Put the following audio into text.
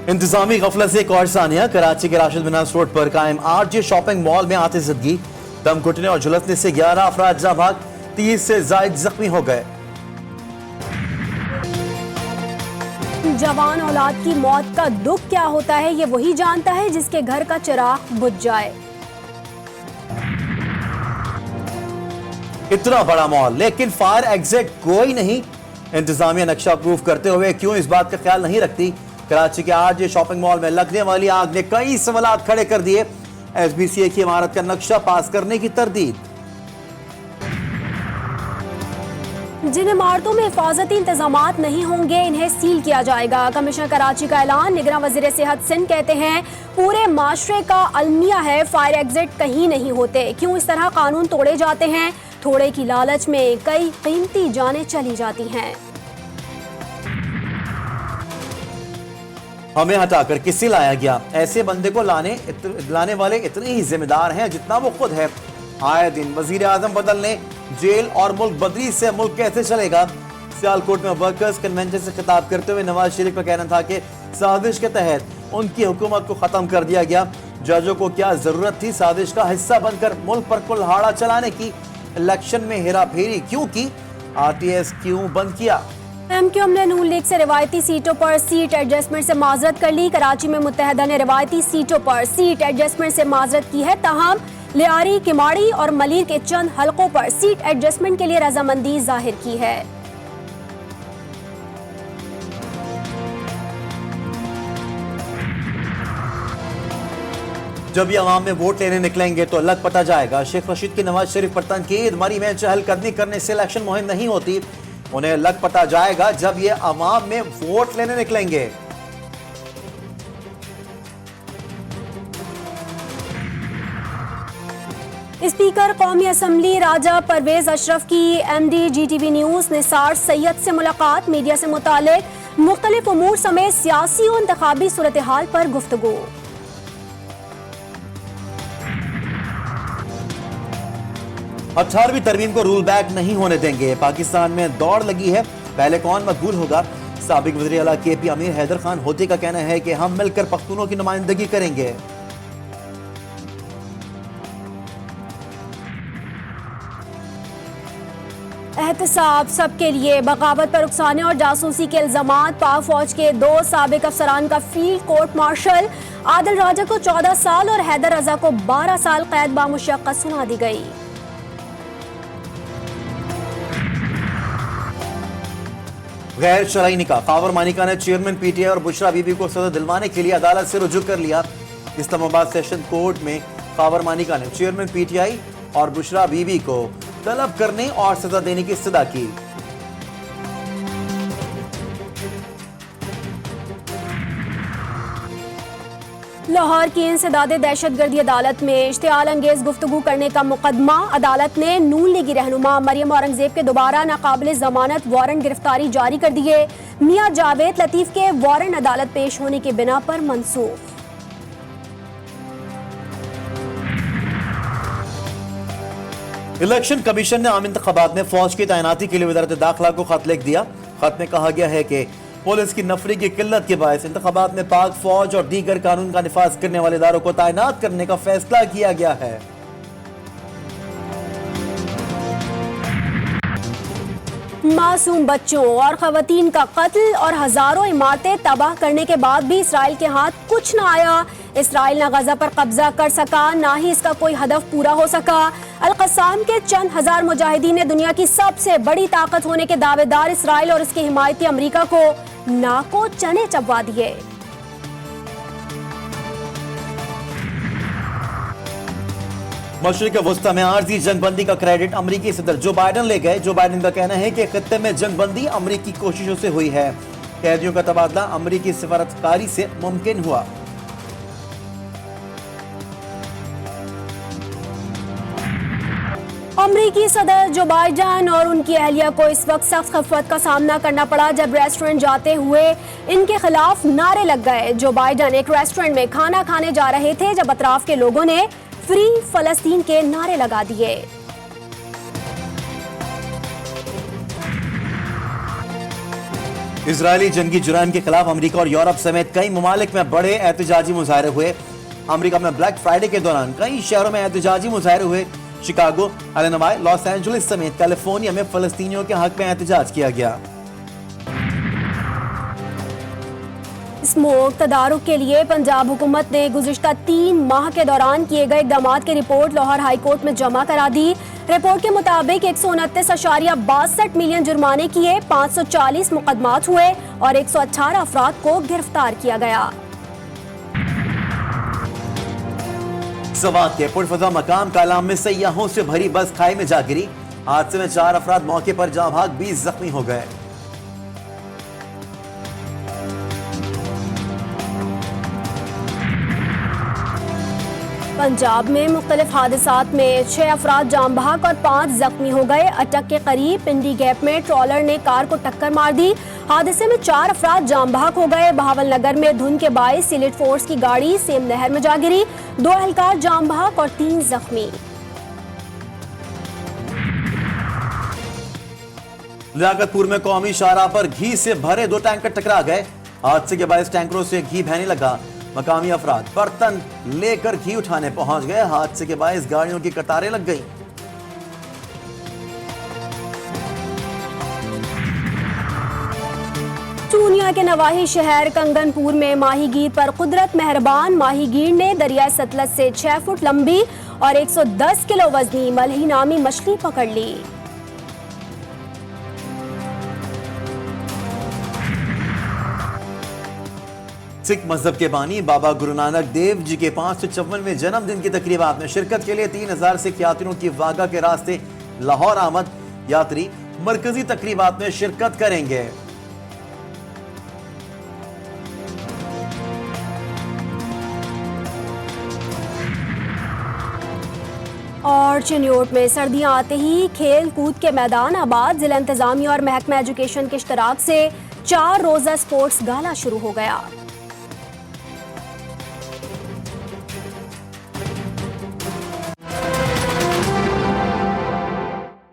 इंतजामी गफलत से एक और सानिया। कराची के राशिद मिनास रोड पर कायम आरजे शॉपिंग मॉल में आतिशबाजी, दम घुटने और झुलसने से 11 अफराद जहाँ भाग, 30 से ज्यादा जख्मी हो गए। जवान औलाद की मौत का दुख क्या होता है ये वही जानता है जिसके घर का चिराग बुझ जाए। इतना बड़ा मॉल लेकिन फायर एग्जिट कोई नहीं। इंतजामिया नक्शा अप्रूव करते हुए क्यों इस बात का ख्याल नहीं रखती। कराची के आरजे शॉपिंग मॉल में लगने वाली आग ने कई सवालात खड़े कर दिए। एसबीसीए की इमारत का नक्शा पास करने की तरदीद। जिन इमारतों में हिफाजती इंतजामात नहीं होंगे इन्हें सील किया जाएगा। कमिश्नर कराची का ऐलान। निगरान वजीर सेहत सिंध कहते हैं पूरे माशरे का अलमिया है फायर एग्जिट कहीं नहीं होते। क्यों इस तरह कानून तोड़े जाते हैं। थोड़े की लालच में कई कीमती जानें चली जाती हैं। हमें हटाकर किसे लाया गया। ऐसे बंदे को लाने वाले इतने ही जिम्मेदार हैं जितना वो खुद है। आए दिन वजीर आजम बदलने, जेल और मुल्क बदली से मुल्क कैसे चलेगा। सियालकोट में वर्कर्स कन्वेंशन से खिताब करते हुए नवाज शरीफ का कहना था कि साजिश के तहत उनकी हुकूमत को खत्म कर दिया गया। जजों को क्या जरूरत थी साजिश का हिस्सा बनकर मुल्क पर कुल्हाड़ा चलाने की। इलेक्शन में हेरा फेरी क्यों की, आरटीएस क्यों बंद किया। एमक्यूएम ने नून लीग से रिवायती सीटों पर सीट एडजस्टमेंट से माजरत कर ली। कराची में मुत्तहदा ने रिवायती सीटों पर सीट एडजस्टमेंट से माजरत की है। ताहम लियारी, किमाड़ी और मलिर के चंद हलकों पर सीट एडजस्टमेंट के लिए रजामंदी जाहिर की है। जब ये अवाम में वोट लेने निकलेंगे तो लग पता जाएगा। शेख रशीद की नवाज शरीफ पर तनकीद। मरी में चहलकदमी करने से इलेक्शन मुहिम नहीं होती। उन्हें लग पता जाएगा जब ये अवाम में वोट लेने निकलेंगे। स्पीकर कौमी असम्बली राजा परवेज अशरफ की एमडी जीटीवी न्यूज निसार सैयद से मुलाकात। मीडिया से मुतालिक मुख्तलिफ उमूर समेत सियासी और इंतखाबी सूरत हाल पर गुफ्तगू। 18वीं तरमीम को रूल बैक नहीं होने देंगे। पाकिस्तान में दौड़ लगी है, पहले कौन मकबूल होगा। साबिक वज़ीर आला केपी अमीर हैदर खान होते का कहना है कि हम मिलकर पख्तूनों की नुमाइंदगी करेंगे। एहतसाब सबके लिए। बगावत पर उकसाने और जासूसी के इल्जामात। पाक फौज के 2 साबिक अफसरान का फील्ड कोर्ट मार्शल। आदिल राजा को 14 साल और हैदर रजा को 12 साल कैद बामुशक्कत सुना दी गई। गैर शरई निकाह। खावर मानिका ने चेयरमैन पीटीआई और बुशरा बीबी को सजा दिलवाने के लिए अदालत से रुजू कर लिया। इस्लामाबाद सेशन कोर्ट में खावर मानिका ने चेयरमैन पीटीआई और बुशरा बीबी को तलब करने और सजा देने की इस्तदा की। लाहौर की इंसदादे दहशतगर्दी अदालत में इश्तियाल अंगेज गुफ्तगू करने का मुकदमा। अदालत ने नून लीगी रहनुमा मरियम औरंगजेब के दोबारा नाकाबिले जमानत वारंट गिरफ्तारी जारी कर दिए। मियां जावेद लतीफ के वारंट अदालत पेश होने की बिना पर मंसूख। इलेक्शन कमीशन ने आम इंतखाबात में फौज की तैनाती के लिए वज़ारत दाखिला को खत लिख दिया। खत में कहा गया है कि पुलिस की नफरी की किल्लत के बायस इंतखाबात में पाक फौज और दीगर कानून का निफाज करने वाले इदारों को तैनात करने का फैसला किया गया है। मासूम बच्चों और खवातीन का कत्ल और हजारों इमारतें तबाह करने के बाद भी इसराइल के हाथ कुछ न आया। इसराइल न गजा पर कब्जा कर सका, ना ही इसका कोई हदफ पूरा हो सका। अल-कस्साम के चंद हजार मुजाहिदीन ने दुनिया की सबसे बड़ी ताकत होने के दावेदार इसराइल और इसके हिमायती अमेरिका को नाको चने चबवा दिए। मशरिक वस्ता में आर्जी जंगबंदी का क्रेडिट अमरीकी सदर जो बाइडन ले गए। जो बाइडन का कहना है कि खत्ते में जंगबंदी अमरीकी कोशिशों से हुई है। कैदियों का तबादला अमरीकी सफारतकारी से मुमकिन हुआ। अमरीकी सदर जो बाइडन और उनकी अहलिया को इस वक्त सख्त खफत का सामना करना पड़ा जब रेस्टोरेंट जाते हुए इनके खिलाफ नारे लग गए। जो बाइडन एक रेस्टोरेंट में खाना खाने जा रहे थे जब अतराफ के लोगों ने फ्री फलस्तीन के नारे लगा दिए। इजरायली जंगी जुरान के खिलाफ अमेरिका और यूरोप समेत कई ममालिक में बड़े एहतजाजी मुजाहरे हुए। अमेरिका में ब्लैक फ्राइडे के दौरान कई शहरों में एहतजाजी मुजाहरे हुए। शिकागो, इलिनॉय, लॉस एंजलिस समेत कैलिफोर्निया में फलस्तीनियों के हक में एहतजाज किया गया। स्मोक तदारुक के लिए पंजाब हुकूमत ने गुज़िश्ता 3 माह के दौरान किए गए इक़दामात की रिपोर्ट लाहौर हाई कोर्ट में जमा करा दी। रिपोर्ट के मुताबिक 129.62 मिलियन जुर्माने किए, 540 मुकदमात हुए और 118 अफराद को गिरफ्तार किया गया। सवात के पुरफजा मकाम कालाम में सैयाहों से भरी बस खाई में जा गिरी। हादसे में 4 अफराद मौके पर जाँ भाग, 20 जख्मी हो गए। पंजाब में मुख्तलिफ हादसात में 6 अफराद जाम बहक और 5 जख्मी हो गए। अटक के करीब पिंडी गैप में ट्रॉलर ने कार को टक्कर मार दी। हादसे में 4 अफराद जाम बहक हो गए। बहावल नगर में धुंध के बायस सिलेट फोर्स की गाड़ी सेम नहर में जा गिरी। 2 एहलकार जाम बहक और 3 जख्मी। लियाकतपुर में कौमी शाहराह पर घी से भरे 2 टैंकर टकरा गए। हादसे के बाद टैंकरों से घी बहने लगा। मकामी अफराद बर्तन लेकर घी उठाने पहुंच गए। हादसे के बाद गाड़ियों की कतारें लग गईं। चूनिया के नवाही शहर कंगनपुर में माहीगीर पर कुदरत मेहरबान। माहीगीर ने दरिया सतलज से 6 फुट लंबी और 110 किलो वजनी मलही नामी मछली पकड़ ली। सिख मजहब के बानी बाबा गुरु नानक देव जी के 554वें जन्मदिन की तकरीबात में शिरकत के लिए 3000 सिख यात्रियों की वागा के रास्ते लाहौर आमद। यात्री मरकजी तकरीबात में शिरकत करेंगे। और चिन्योट में सर्दियां आते ही खेल कूद के मैदान आबाद। जिला इंतजामिया और महकमा एजुकेशन के इश्तराक से 4 रोजा स्पोर्ट्स गाला शुरू हो गया।